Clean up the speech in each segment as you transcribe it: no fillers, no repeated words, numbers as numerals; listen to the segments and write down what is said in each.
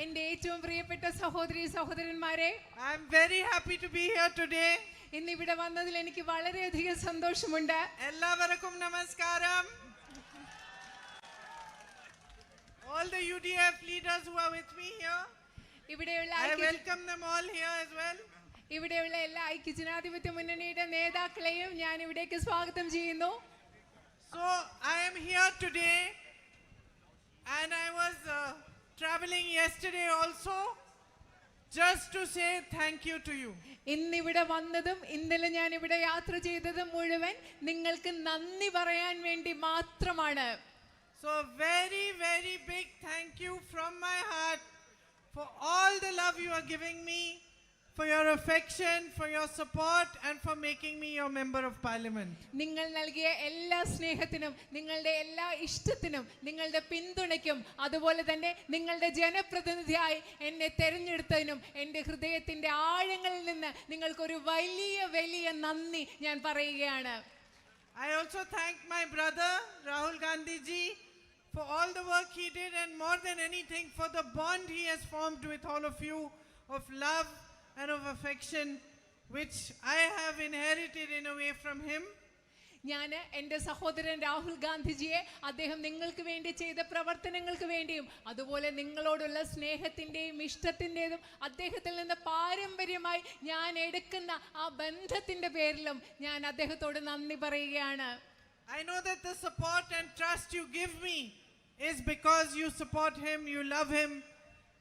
എൻ്റെ ഏറ്റവും പ്രിയപ്പെട്ട സഹോദരി സഹോദരന്മാരെ, I am very happy to be here today. ഇന്ന് ഇവിടെ വന്നതിൽ എനിക്ക് വളരെയധികം സന്തോഷമുണ്ട്. എല്ലാവർക്കും നമസ്കാരം. All the UDF leaders who are with me here, I welcome them all here as well. ഇവിടെയുള്ള എല്ലാ ഐക്യജനാധിപത്യ മുന്നണിയുടെ നേതാക്കളെയും ഞാൻ ഇവിടേക്ക് സ്വാഗതം ചെയ്യുന്നു. So I am here today and I was traveling yesterday also just to say thank you to you. ഇന്നിവിടെ വന്നതും ഇന്നലെ ഞാൻ ഇവിടെ യാത്ര ചെയ്തതും മുഴുവൻ നിങ്ങൾക്ക് നന്ദി പറയാൻ വേണ്ടി മാത്രമാണ്. So very very big thank you from my heart for all the love you are giving me, for your affection, for your support and for making me your member of parliament. നിങ്ങൾ നൽകിയ എല്ലാ സ്നേഹത്തിനും നിങ്ങളുടെ എല്ലാ ഇഷ്ടത്തിനും നിങ്ങളുടെ പിന്തുണയ്ക്കും അതുപോലെ തന്നെ നിങ്ങളുടെ ജനപ്രതിനിധിയായി എന്നെ തെരഞ്ഞെടുത്തതിനും എൻ്റെ ഹൃദയത്തിൻ്റെ ആഴങ്ങളിൽ നിന്ന് നിങ്ങൾക്കൊരു വലിയ വലിയ നന്ദി ഞാൻ പറയുകയാണ്. I also thank my brother Rahul Gandhi ji for all the work he did and more than anything for the bond he has formed with all of you of love and of affection which I have inherited in a way from him. ഞാൻ എൻ്റെ സഹോദരൻ രാഹുൽ ഗാന്ധിജിയെ അദ്ദേഹം നിങ്ങൾക്ക് വേണ്ടി ചെയ്ത പ്രവർത്തനങ്ങൾക്ക് വേണ്ടിയും അതുപോലെ നിങ്ങളോടുള്ള സ്നേഹത്തിൻ്റെയും ഇഷ്ടത്തിൻ്റെതും അദ്ദേഹത്തിൽ നിന്ന് പാരമ്പര്യമായി ഞാൻ എടുക്കുന്ന ആ ബന്ധത്തിൻ്റെ പേരിലും ഞാൻ അദ്ദേഹത്തോട് നന്ദി പറയുകയാണ്. I know that the support and trust you give me is because you support him, you love him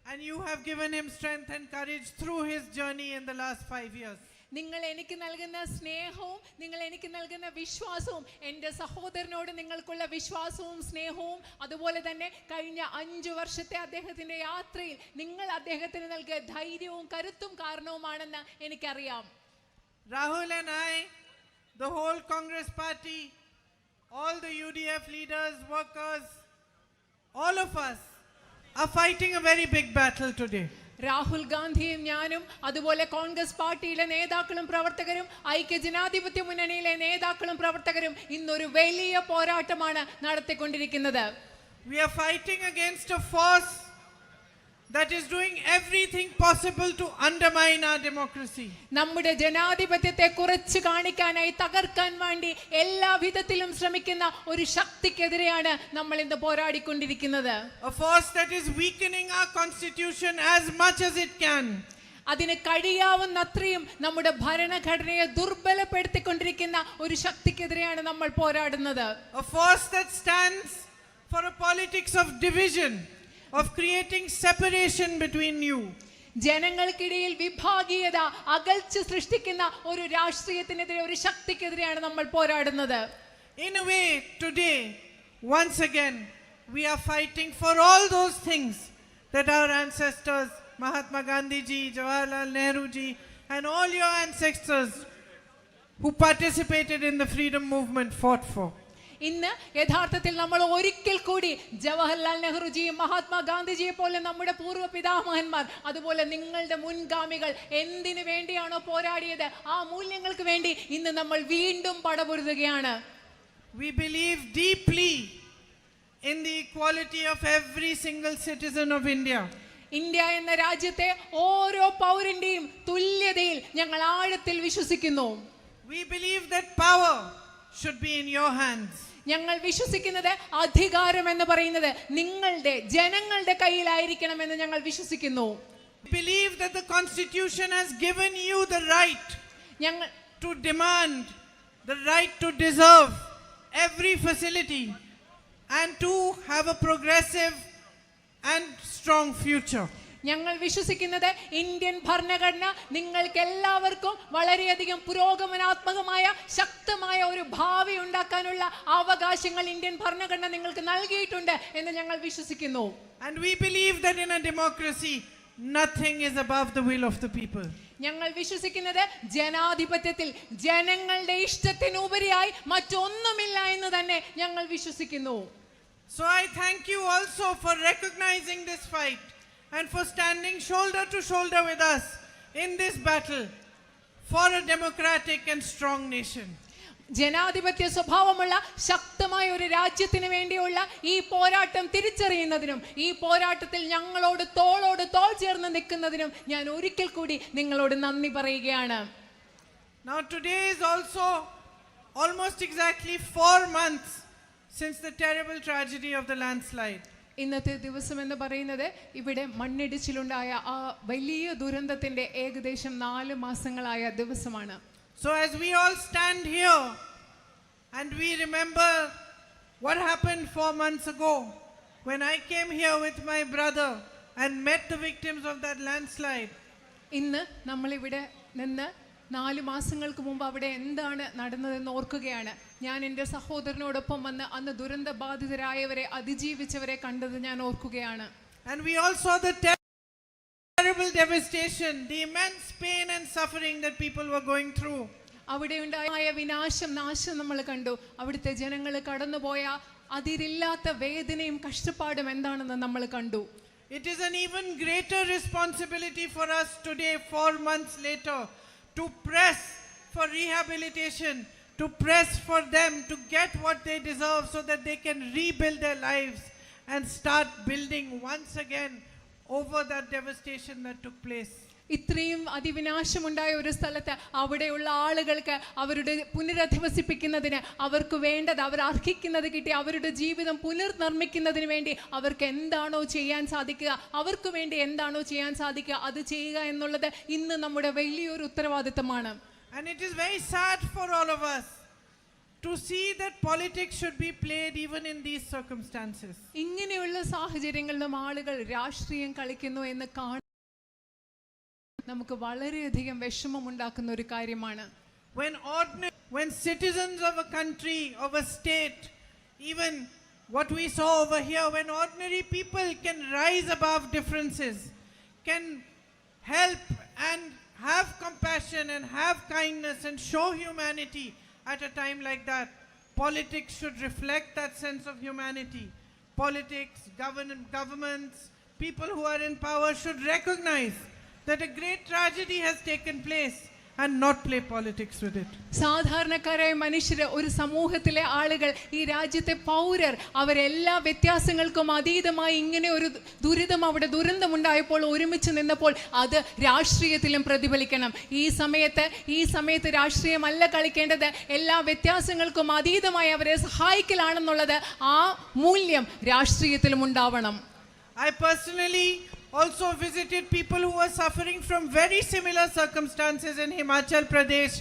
and you have given him strength and courage through his journey in the last 5 years. നിങ്ങൾ എനിക്ക് നൽകുന്ന സ്നേഹവും നിങ്ങൾ എനിക്ക് നൽകുന്ന വിശ്വാസവും എൻ്റെ സഹോദരനോട് നിങ്ങൾക്കുള്ള വിശ്വാസവും സ്നേഹവും അതുപോലെ തന്നെ കഴിഞ്ഞ 5 വർഷത്തെ അദ്ദേഹത്തിൻ്റെ യാത്രയിൽ നിങ്ങൾ അദ്ദേഹത്തിന് നൽകിയ ധൈര്യവും കരുത്തും കാരണവുമാണെന്ന് എനിക്കറിയാം. Rahul and I, the whole Congress party, all the UDF leaders, workers, all of us are fighting a very big battle today. Rahul ഗാന്ധിയും ഞാനും അതുപോലെ കോൺഗ്രസ് പാർട്ടിയിലെ നേതാക്കളും പ്രവർത്തകരും ഐക്യജനാധിപത്യ മുന്നണിയിലെ നേതാക്കളും പ്രവർത്തകരും ഇന്നൊരു വലിയ പോരാട്ടമാണ് നടത്തിക്കൊണ്ടിരിക്കുന്നത്. We are fighting against a force that is doing everything possible to undermine our democracy. നമ്മുടെ ജനാധിപത്യത്തെ കുറച്ച് കാണിക്കാനായി തകർക്കാൻ വേണ്ടി എല്ലാ വിധത്തിലും ശ്രമിക്കുന്ന ഒരു ശക്തിക്കെതിരെയാണ് നമ്മൾ ഇന്ന് പോരാടിക്കൊണ്ടിരിക്കുന്നത്. A force that is weakening our constitution as much as it can. അതിന് കഴിയാവുന്നത്രയും നമ്മുടെ ഭരണഘടനയെ ദുർബലപ്പെടുത്തിക്കൊണ്ടിരിക്കുന്ന ഒരു ശക്തിക്കെതിരെയാണ് നമ്മൾ പോരാടുന്നത്. A force that stands for a politics of division, of creating separation between you. ജനങ്ങൾക്കിടയിൽ വിഭാഗീയത അകൽച്ച സൃഷ്ടിക്കുന്ന ഒരു രാഷ്ട്രീയത്തിനെതിരെ ഒരു ശക്തിക്കെതിരെയാണ് നമ്മൾ പോരാടുന്നത്. In a way today once again we are fighting for all those things that our ancestors Mahatma Gandhi ji, Jawaharlal Nehru ji and all your ancestors who participated in the freedom movement fought for. ഇന്ന് യഥാർത്ഥത്തിൽ നമ്മൾ ഒരിക്കൽ കൂടി ജവഹർലാൽ നെഹ്റുജിയും മഹാത്മാ ഗാന്ധിജിയെ പോലെ നമ്മുടെ പൂർവ്വ പിതാമഹന്മാർ അതുപോലെ നിങ്ങളുടെ മുൻഗാമികൾ എന്തിനു വേണ്ടിയാണോ പോരാടിയത് ആ മൂല്യങ്ങൾക്ക് വേണ്ടി ഇന്ന് നമ്മൾ വീണ്ടും പടപൊരുതുകയാണ്. We believe deeply in the equality of every single citizen of India. India എന്ന രാജ്യത്തെ ഓരോ പൗരന്റെയും തുല്യതയിൽ ഞങ്ങൾ ആഴത്തിൽ വിശ്വസിക്കുന്നു. We believe that power should be in your hands. ഞങ്ങൾ വിശ്വസിക്കുന്നത് അധികാരം എന്ന് പറയുന്നത് നിങ്ങളുടെ ജനങ്ങളുടെ കയ്യിലായിരിക്കണമെന്ന് ഞങ്ങൾ വിശ്വസിക്കുന്നു. We believe that the constitution has given you the right to demand, the right to deserve every facility and to have a progressive and strong future. ഞങ്ങൾ വിശ്വസിക്കുന്നത് ഇന്ത്യൻ ഭരണഘടന നിങ്ങൾക്ക് എല്ലാവർക്കും വളരെയധികം പുരോഗമനാത്മകമായ ശക്തമായ ഒരു ഭാവി ഉണ്ടാക്കാനുള്ള അവകാശങ്ങൾ ഇന്ത്യൻ ഭരണഘടന നിങ്ങൾക്ക് നൽകിയിട്ടുണ്ട് എന്ന് ഞങ്ങൾ വിശ്വസിക്കുന്നു. And we believe that in a democracy nothing is above the will of the people. ഞങ്ങൾ വിശ്വസിക്കുന്നത് ജനാധിപത്യത്തിൽ ജനങ്ങളുടെ ഇഷ്ടത്തിനുപരിയായി മറ്റൊന്നുമില്ല എന്ന് തന്നെ ഞങ്ങൾ വിശ്വസിക്കുന്നു. So I thank you also for recognizing this fight and for standing shoulder to shoulder with us in this battle for a democratic and strong nation. ജനാധിപത്യ സ്വഭാവമുള്ള ശക്തമായ ഒരു രാജ്യത്തിന് വേണ്ടിയുള്ള ഈ പോരാട്ടം തിരിച്ചറിയുന്നതിനും ഈ പോരാട്ടത്തിൽ ഞങ്ങളോട് തോളോട് തോൾ ചേർന്ന് നിൽക്കുന്നതിനും ഞാൻ ഒരിക്കൽ കൂടി നിങ്ങളോട് നന്ദി പറയുകയാണ്. Now today is also almost exactly 4 months since the terrible tragedy of the landslide. ഇന്നത്തെ ദിവസം എന്ന് പറയുന്നത് ഇവിടെ മണ്ണിടിച്ചിലുണ്ടായ ആ വലിയ ദുരന്തത്തിന്റെ ഏകദേശം 4 മാസങ്ങളായ ദിവസമാണ്. So as we all stand here and we remember what happened 4 months ago when I came here with my brother and met the victims of that landslide. ഇന്ന് നമ്മളിവിടെ നിന്ന് 4 മാസങ്ങൾക്ക് മുമ്പ് അവിടെ എന്താണ് നടന്നതെന്ന് ഓർക്കുകയാണ്. ഞാൻ എൻ്റെ സഹോദരനോടൊപ്പം വന്ന് അന്ന് ദുരന്ത ബാധിതരായവരെ അതിജീവിച്ചവരെ കണ്ടത് ഞാൻ ഓർക്കുകയാണ്. And we all saw the terrible devastation, the immense pain and suffering that people were going through. അവിടെ ഉണ്ടായ നാശം നമ്മൾ കണ്ടു. അവിടുത്തെ ജനങ്ങൾ കടന്നുപോയ അതിരില്ലാത്ത വേദനയും കഷ്ടപ്പാടും എന്താണെന്ന് നമ്മൾ കണ്ടു. It is an even greater responsibility for us today, 4 months later, to press for rehabilitation, to press for them to get what they deserve so that they can rebuild their lives and start building once again over that devastation that took place. ഇത്രയും അതിവിനാശമുണ്ടായ ഒരു സ്ഥലത്ത് അവിടെയുള്ള ആളുകൾക്ക് അവരുടെ പുനരധിവസിപ്പിക്കുന്നതിന് അവർക്ക് വേണ്ടത് അവർ അർഹിക്കുന്നത് കിട്ടി അവരുടെ ജീവിതം പുനർനിർമ്മിക്കുന്നതിന് വേണ്ടി അവർക്ക് എന്താണോ ചെയ്യാൻ സാധിക്കുക, അവർക്ക് വേണ്ടി എന്താണോ ചെയ്യാൻ സാധിക്കുക അത് ചെയ്യുക എന്നുള്ളത് ഇന്ന് നമ്മുടെ വലിയൊരു ഉത്തരവാദിത്തമാണ്. And it is very sad for all of us to see that politics should be played even in these circumstances. ഇങ്ങനെയുള്ള സാഹചര്യങ്ങളിലും ആളുകൾ രാഷ്ട്രീയം കളിക്കുന്നു എന്ന് കാണാൻ നമുക്ക് വളരെയധികം വിഷമമുണ്ടാക്കുന്ന ഒരു കാര്യമാണ്. When citizens of a country, of a state, even what we saw over here, when ordinary people can rise above differences, can help and have compassion and have kindness and show humanity at a time like that, politics should reflect that sense of humanity. Politics, governments, people who are in power should recognize that a great tragedy has taken place and not play politics with it. സാധാരണക്കാരായ മനുഷ്യർ, ഒരു സമൂഹത്തിലെ ആളുകൾ, ഈ രാജ്യത്തെ പൗരർ, അവരെല്ലാ വ്യത്യാസങ്ങൾക്കും അതീതമായി ഇങ്ങനെ ഒരു ദുരന്തമുണ്ടായപ്പോൾ ഒരുമിച്ച് നിന്നപ്പോൾ അത് രാഷ്ട്രീയത്തിലും പ്രതിഫലിക്കണം. ഈ സമയത്ത് രാഷ്ട്രീയമല്ല കളിക്കേണ്ടത്, എല്ലാ വ്യത്യാസങ്ങൾക്കും അതീതമായി അവരെ സഹായിക്കലാണെന്നുള്ളത് ആ മൂല്യം രാഷ്ട്രീയത്തിലും ഉണ്ടാവണം. I personally also visited people who were suffering from very similar circumstances in Himachal Pradesh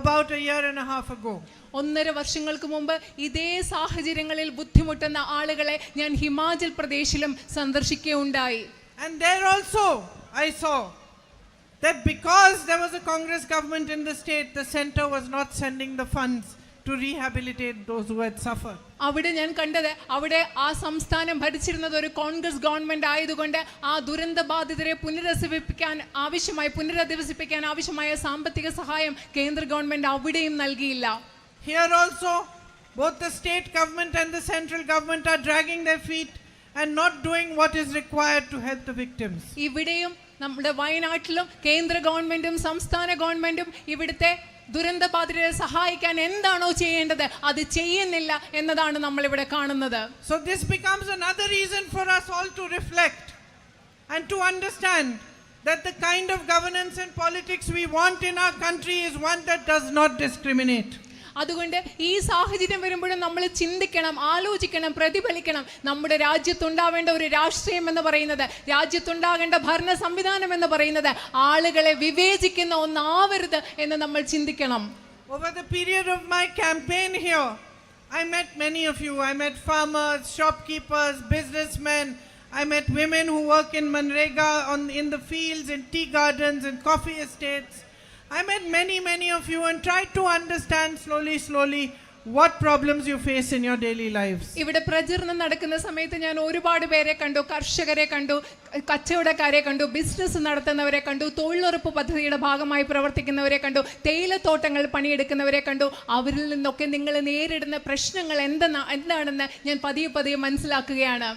about a year and a half ago. 1.5 വർഷങ്ങൾക്ക് മുമ്പ് ഇതേ സാഹചര്യങ്ങളിൽ ബുദ്ധിമുട്ടുന്ന ആളുകളെ ഞാൻ Himachal പ്രദേശിലും സന്ദർശിക്കുകയുണ്ടായി. And there also I saw that because there was a Congress government in the state, the center was not sending the funds to rehabilitate those who had suffered. അവിടെ ഞാൻ കണ്ടത്, അവിടെ ആ സംസ്ഥാനം ഭരിച്ചിരുന്നത് ഒരു കോൺഗ്രസ് ഗവൺമെന്റ് ആയതുകൊണ്ട് ആ ദുരന്ത ബാധിതരെ പുനരധിവസിപ്പിക്കാൻ ആവശ്യമായ സാമ്പത്തിക സഹായം കേന്ദ്ര ഗവൺമെന്റ് അവിടെയും നൽകിയില്ല. Here also both the state government and the central government are dragging their feet and not doing what is required to help the victims. ഇവിടെയും നമ്മുടെ വയനാട്ടിലും കേന്ദ്ര ഗവൺമെന്റും സംസ്ഥാന ഗവൺമെന്റും ഇവിടുത്തെ ദുരന്ത ബാധിതരെ സഹായിക്കാൻ എന്താണോ ചെയ്യേണ്ടത് അത് ചെയ്യുന്നില്ല എന്നതാണ് നമ്മൾ ഇവിടെ കാണുന്നത്. So this becomes another reason for us all to reflect and to understand that the kind of governance and politics we want in our country is one that does not discriminate. അതുകൊണ്ട് ഈ സാഹചര്യം വരുമ്പോഴും നമ്മൾ ചിന്തിക്കണം, ആലോചിക്കണം, പ്രതിഫലിക്കണം. നമ്മുടെ രാജ്യത്തുണ്ടാവേണ്ട ഒരു രാഷ്ട്രീയം എന്ന് പറയുന്നത്, രാജ്യത്തുണ്ടാകേണ്ട ഭരണ സംവിധാനം എന്ന് പറയുന്നത് ആളുകളെ വിവേചിക്കുന്ന ഒന്നാവരുത് എന്ന് നമ്മൾ ചിന്തിക്കണം. Over the period of my campaign here, I met many of you. I met farmers, shopkeepers, businessmen. I met women who work in Manrega in the fields, in tea gardens, in coffee estates. I met many of you and tried to understand slowly what problems you face in your daily lives. ഇവിടെ പ്രചരണം നടക്കുന്ന സമയത്ത് ഞാൻ ഒരുപാട് പേരെ കണ്ടു. കർഷകരെ കണ്ടു, കച്ചവടക്കാരെ കണ്ടു, ബിസിനസ് നടത്തുന്നവരെ കണ്ടു, തൊഴിലുറപ്പ് പദ്ധതിയുടെ ഭാഗമായി പ്രവർത്തിക്കുന്നവരെ കണ്ടു, തേയിലത്തോട്ടങ്ങൾ പണിയെടുക്കുന്നവരെ കണ്ടു. അവരിൽ നിന്നൊക്കെ നിങ്ങൾ നേരിടുന്ന പ്രശ്നങ്ങൾ എന്താണെന്ന് ഞാൻ പതിയെ മനസ്സിലാക്കുകയാണ്.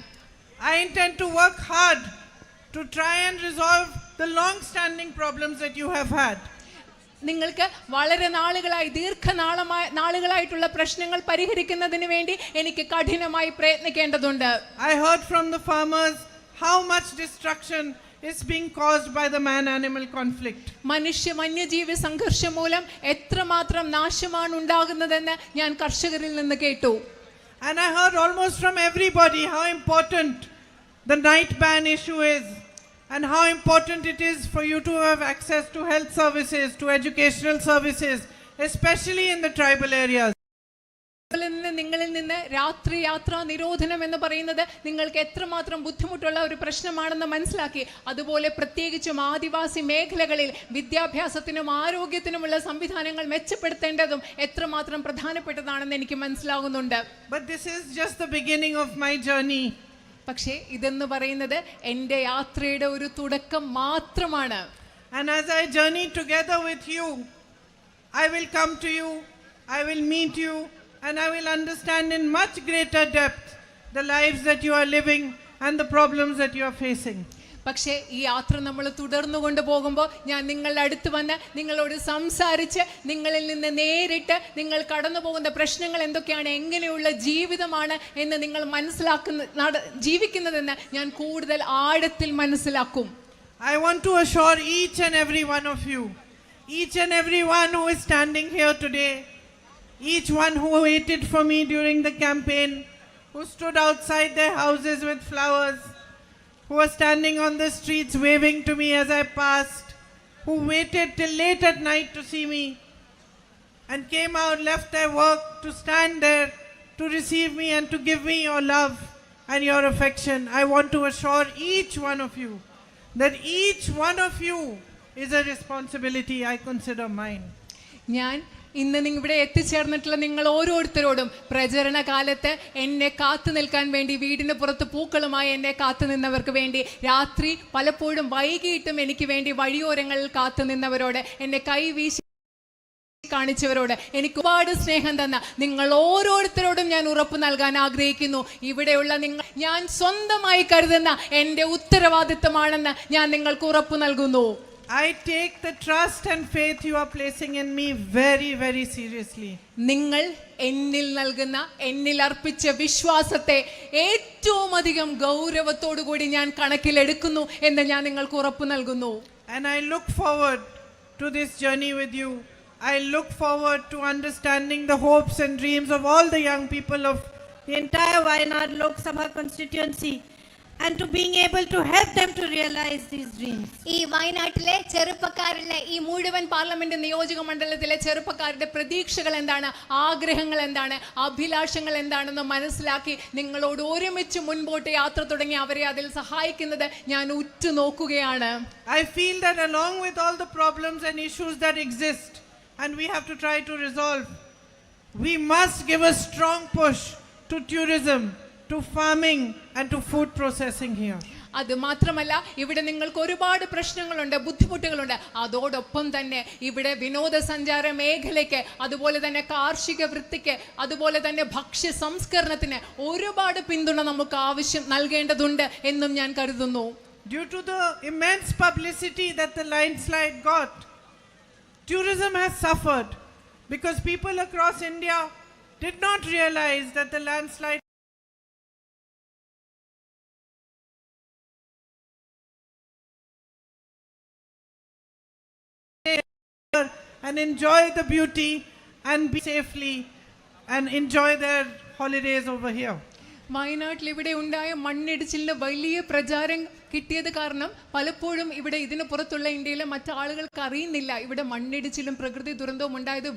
I intend to work hard to try and resolve the long-standing problems that you have had. നിങ്ങൾക്ക് വളരെ നാളുകളായിട്ടുള്ള പ്രശ്നങ്ങൾ പരിഹരിക്കുന്നതിന് വേണ്ടി എനിക്ക് കഠിനമായി പ്രയത്നിക്കേണ്ടതുണ്ട്. I heard from the farmers how much destruction is being caused by the man-animal conflict. മനുഷ്യ വന്യജീവി സംഘർഷം മൂലം എത്രമാത്രം നാശമാണ് ഉണ്ടാകുന്നതെന്ന് ഞാൻ കർഷകരിൽ നിന്ന് കേട്ടു. And I heard almost from everybody how important the night ban issue is, and how important it is for you to have access to health services, to educational services, especially in the tribal areas. നിങ്ങളിൽ നിന്ന് രാത്രി യാത്രാ നിരോധനം എന്ന് പറയുന്നത് നിങ്ങൾക്ക് എത്രമാത്രം ബുദ്ധിമുട്ടുള്ള ഒരു പ്രശ്നമാണെന്ന് മനസ്സിലാക്കി. അതുപോലെ പ്രത്യേകിച്ചും ആദിവാസി മേഖലകളിൽ വിദ്യാഭ്യാസത്തിനും ആരോഗ്യത്തിനുമുള്ള സംവിധാനങ്ങൾ മെച്ചപ്പെടുത്തേണ്ടതും എത്രമാത്രം പ്രധാനപ്പെട്ടതാണെന്ന് എനിക്ക് മനസ്സിലാകുന്നുണ്ട്. But this is just the beginning of my journey. പക്ഷേ ഇതെന്ന് പറയുന്നത് എൻ്റെ യാത്രയുടെ ഒരു തുടക്കം മാത്രമാണ്. And as I journey together with you, I will come to you, I will meet you, and I will understand in much greater depth the lives that you are living and the problems that you are facing. പക്ഷേ ഈ യാത്ര നമ്മൾ തുടർന്നു കൊണ്ടുപോകുമ്പോൾ ഞാൻ നിങ്ങളുടെ അടുത്ത് വന്ന് നിങ്ങളോട് സംസാരിച്ച് നിങ്ങളിൽ നിന്ന് നേരിട്ട് നിങ്ങൾ കടന്നു പോകുന്ന പ്രശ്നങ്ങൾ എന്തൊക്കെയാണ്, എങ്ങനെയുള്ള ജീവിതമാണ് എന്ന് നിങ്ങൾ ജീവിക്കുന്നതെന്ന് ഞാൻ കൂടുതൽ ആഴത്തിൽ മനസ്സിലാക്കും. I want to assure each and every one of you, each and every one who is standing here today, each one who waited for me during the campaign, who stood outside their houses with flowers, who were standing on the streets waving to me as I passed, who waited till late at night to see me, and came out, left their work to stand there to receive me and to give me your love and your affection. I want to assure each one of you that each one of you is a responsibility I consider mine. ഞാൻ ഇന്ന് ഇവിടെ എത്തിച്ചേർന്നിട്ടുള്ള നിങ്ങൾ ഓരോരുത്തരോടും പ്രചരണ കാലത്ത് എന്നെ കാത്തു നിൽക്കാൻ വേണ്ടി വീടിന് പുറത്ത് പൂക്കളുമായി എന്നെ കാത്തു നിന്നവർക്ക് വേണ്ടി, രാത്രി പലപ്പോഴും വൈകിട്ടും എനിക്ക് വേണ്ടി വഴിയോരങ്ങളിൽ കാത്തു നിന്നവരോട്, എന്നെ കൈ വീശി കാണിച്ചവരോട്, എനിക്ക് ഒരുപാട് സ്നേഹം തന്ന നിങ്ങൾ ഓരോരുത്തരോടും ഞാൻ ഉറപ്പ് നൽകാൻ ആഗ്രഹിക്കുന്നു. ഇവിടെയുള്ള നിങ്ങൾ ഞാൻ സ്വന്തമായി കരുതുന്ന എൻ്റെ ഉത്തരവാദിത്തമാണെന്ന് ഞാൻ നിങ്ങൾക്ക് ഉറപ്പ് നൽകുന്നു. I take the trust and faith you are placing in me very, very seriously. നിങ്ങൾ എന്നിൽ നൽകുന്ന, എന്നിൽ അർപ്പിച്ച വിശ്വാസത്തെ ഏറ്റവും അധികം ഗൗരവത്തോടു കൂടി ഞാൻ കണക്കിലെടുക്കുന്നു എന്ന് ഞാൻ നിങ്ങൾക്ക് ഉറപ്പ് നൽകുന്നു. And I look forward to this journey with you. I look forward to understanding the hopes and dreams of all the young people of the entire Wayanad Lok Sabha constituency, and to being able to help them to realize these dreams. ഈ വയനാട്ടിലെ ചെറുപ്പക്കാരിലെ, ഈ മുഴുവൻ parliament നിയോജക മണ്ഡലത്തിലെ ചെറുപ്പക്കാരുടെ പ്രതീക്ഷകൾ എന്താണ്, ആഗ്രഹങ്ങൾ എന്താണ്, അഭിലാഷങ്ങൾ എന്താണെന്ന് മനസ്സിലാക്കി നിങ്ങളോട് ഒരുമിച്ച് മുൻപോട്ട് യാത്ര തുടങ്ങി അവരെ അതിൽ സഹായിക്കുന്നത് ഞാൻ ഉറ്റുനോക്കുകയാണ്. I feel that along with all the problems and issues that exist and we have to try to resolve, we must give a strong push to tourism, to farming and to food processing here. അത് മാത്രമല്ല, ഇവിടെ നിങ്ങൾക്ക് ഒരുപാട് പ്രശ്നങ്ങളുണ്ട്, ബുദ്ധിമുട്ടുകളുണ്ട്. അതോടൊപ്പം തന്നെ ഇവിടെ വിനോദസഞ്ചാര മേഖലയ്ക്ക്, അതുപോലെ തന്നെ കാർഷിക വൃത്തിക്ക്, അതുപോലെ തന്നെ ഭക്ഷ്യ സംസ്കരണത്തിന് ഒരുപാട് പിന്തുണ നമുക്ക് ആവശ്യം നൽകേണ്ടതുണ്ട് എന്നും ഞാൻ കരുതുന്നു. Due to the immense publicity that the landslide got, tourism has suffered because people across India did not realize that the landslide and enjoy the beauty and be safely and enjoy their holidays over here. വയനാട്ടിൽ ഇവിടെ ഉണ്ടായ മണ്ണിടിച്ചിലിന് വലിയ പ്രചാരം കിട്ടിയത് കാരണം പലപ്പോഴും ഇവിടെ ഇതിന് പുറത്തുള്ള ഇന്ത്യയിലെ മറ്റാളുകൾക്ക് അറിയുന്നില്ല ഇവിടെ മണ്ണിടിച്ചിലും പ്രകൃതി ദുരന്തവും ഉണ്ടായത്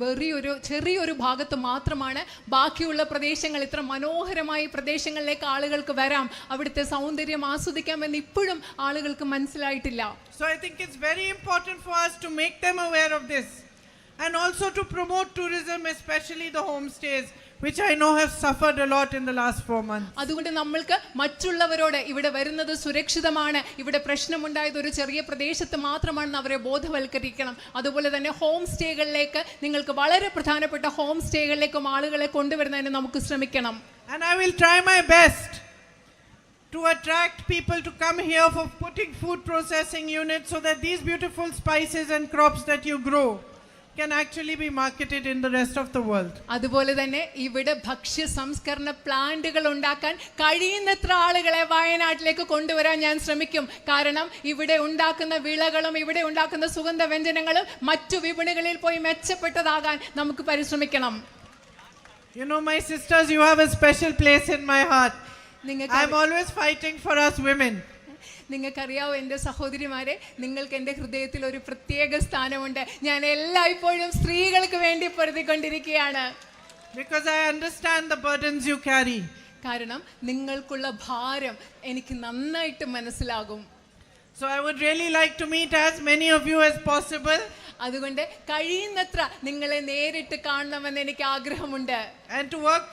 ചെറിയൊരു ഭാഗത്ത് മാത്രമാണ്. ബാക്കിയുള്ള പ്രദേശങ്ങൾ, ഇത്ര മനോഹരമായ പ്രദേശങ്ങളിലേക്ക് ആളുകൾക്ക് വരാം, അവിടുത്തെ സൗന്ദര്യം ആസ്വദിക്കാമെന്ന് ഇപ്പോഴും ആളുകൾക്ക് മനസ്സിലായിട്ടില്ല. So I think it's very important for us to make them aware of this, and also to promote tourism, especially the homestays, which I know have suffered a lot in the last 4 months. അതുകൊണ്ട് നമ്മൾക്ക് മറ്റുള്ളവരോട് ഇവിടെ വരുന്നത് സുരക്ഷിതമാണ്, ഇവിടെ പ്രശ്നമുണ്ടായത് ഒരു ചെറിയ പ്രദേശത്ത് മാത്രമാണെന്ന് അവരെ ബോധവൽക്കരിക്കണം. അതുപോലെ തന്നെ ഹോം സ്റ്റേകളിലേക്ക്, നിങ്ങൾക്ക് വളരെ പ്രധാനപ്പെട്ട ഹോം സ്റ്റേകളിലേക്കും ആളുകളെ കൊണ്ടുവരുന്നതിന് നമുക്ക് ശ്രമിക്കണം. And I will try my best to attract people to come here for putting food processing units so that these beautiful spices and crops that you grow can actually be marketed in the rest of the world. അതുപോലെ തന്നെ ഇവിടെ ഭക്ഷ്യ സംസ്കരണ പ്ലാന്റുകൾ ഉണ്ടാക്കാൻ കഴിയുന്നത്ര ആളുകളെ വയനാട്ടിലേക്ക് കൊണ്ടുവരാൻ ഞാൻ ശ്രമിക്കും. കാരണം ഇവിടെ ഉണ്ടാക്കുന്ന വിളകളും ഇവിടെ ഉണ്ടാക്കുന്ന സുഗന്ധവ്യഞ്ജനങ്ങളും മറ്റു വിപണികളിൽ പോയി മെച്ചപ്പെട്ടതാകാൻ നമുക്ക് പരിശ്രമിക്കണം. You know, my sisters, you have a special place in my heart. നിങ്ങൾക്ക് I'm always fighting for us women. നിങ്ങൾക്കറിയാവോ എൻ്റെ സഹോദരിമാരെ, നിങ്ങൾക്ക് എൻ്റെ ഹൃദയത്തിൽ ഒരു പ്രത്യേക സ്ഥാനമുണ്ട്. ഞാൻ എല്ലായ്പ്പോഴും സ്ത്രീകൾക്ക് വേണ്ടി പൊരുതിക്കൊണ്ടിരിക്കുകയാണ്. Because I understand the burdens you carry. കാരണം നിങ്ങൾക്കുള്ള ഭാരം എനിക്ക് നന്നായിട്ട് മനസ്സിലാകും. So I would really like to meet as many of you as possible. അതുകൊണ്ട് കഴിയുന്നത്ര നിങ്ങളെ നേരിട്ട് കാണണമെന്ന് എനിക്ക് ആഗ്രഹമുണ്ട്. And to work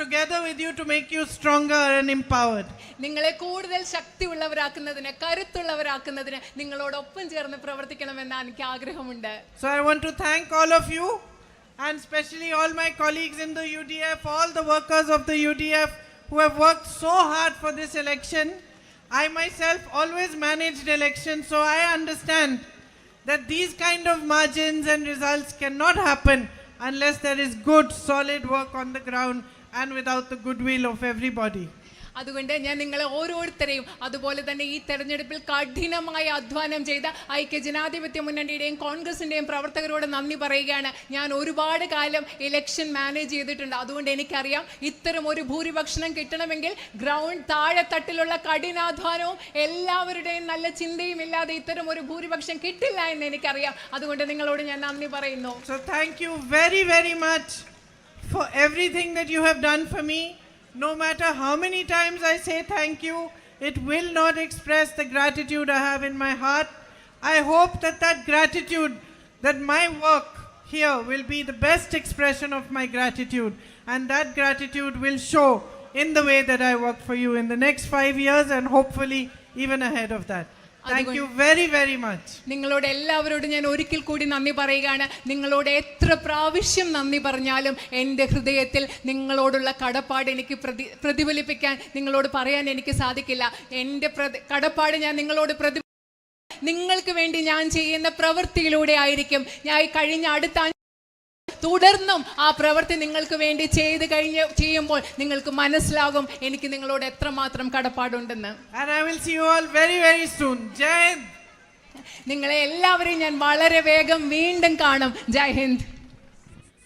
together with you to make you stronger and empowered. നിങ്ങളെ കൂടുതൽ ശക്തിയുള്ളവരാക്കുന്നതിന്, കരുത്തുള്ളവരാക്കുന്നതിന് നിങ്ങളോടൊപ്പം ചേർന്ന് പ്രവർത്തിക്കണമെന്ന് എനിക്ക് ആഗ്രഹമുണ്ട്. So I want to thank all of you, and especially all my colleagues in the UDF, all the workers of the UDF who have worked so hard for this election. I myself always managed elections, so I understand that these kind of margins and results cannot happen unless there is good, solid work on the ground and without the goodwill of everybody. അതുകൊണ്ട് ഞാൻ നിങ്ങളെ ഓരോരുത്തരെയും അതുപോലെ തന്നെ ഈ തെരഞ്ഞെടുപ്പിൽ കഠിനമായി അധ്വാനം ചെയ്ത ഐക്യ ജനാധിപത്യ മുന്നണിയുടെയും കോൺഗ്രസിന്റെയും പ്രവർത്തകരോട് നന്ദി പറയുകയാണ്. ഞാൻ ഒരുപാട് കാലം ഇലക്ഷൻ മാനേജ് ചെയ്തിട്ടുണ്ട്. അതുകൊണ്ട് എനിക്കറിയാം ഇത്തരം ഒരു ഭൂരിപക്ഷം കിട്ടണമെങ്കിൽ ഗ്രൗണ്ട് താഴെത്തട്ടിലുള്ള കഠിനാധ്വാനവും എല്ലാവരുടെയും നല്ല ചിന്തയും ഇല്ലാതെ ഇത്തരം ഒരു ഭൂരിപക്ഷം കിട്ടില്ല എന്ന് എനിക്കറിയാം. അതുകൊണ്ട് നിങ്ങളോട് ഞാൻ നന്ദി പറയുന്നു. So thank you very, very much for everything that you have done for me. No matter how many times I say thank you, it will not express the gratitude I have in my heart. I hope that gratitude, that my work here will be the best expression of my gratitude, and that gratitude will show in the way that I work for you in the next 5 years and hopefully even ahead of that. Thank you very, very much. നിങ്ങളോട് എല്ലാവരോടും ഞാൻ ഒരിക്കൽ കൂടി നന്ദി പറയുകയാണ്. നിങ്ങളോട് എത്ര പ്രാവശ്യം നന്ദി പറഞ്ഞാലും എൻ്റെ ഹൃദയത്തിൽ നിങ്ങളോടുള്ള കടപ്പാട് എനിക്ക് പ്രതിഫലിപ്പിക്കാൻ നിങ്ങളോട് പറയാൻ എനിക്ക് സാധിക്കില്ല. എൻ്റെ കടപ്പാട് ഞാൻ നിങ്ങളോട് നിങ്ങൾക്ക് വേണ്ടി ഞാൻ ചെയ്യുന്ന പ്രവൃത്തിയിലൂടെ ആയിരിക്കും. ഞാൻ കഴിഞ്ഞ അടുത്ത തുടർന്നും ആ പ്രവൃത്തി നിങ്ങൾക്ക് വേണ്ടി ചെയ്യുമ്പോൾ നിങ്ങൾക്ക് മനസ്സിലാകും എനിക്ക് നിങ്ങളോട് എത്രമാത്രം കടപ്പാടുണ്ടെന്ന്. And I will see you all very, very soon. Jai Hind. നിങ്ങളെ എല്ലാവരെയും ഞാൻ വളരെ വേഗം വീണ്ടും കാണും. ജയ് ഹിന്ദ്.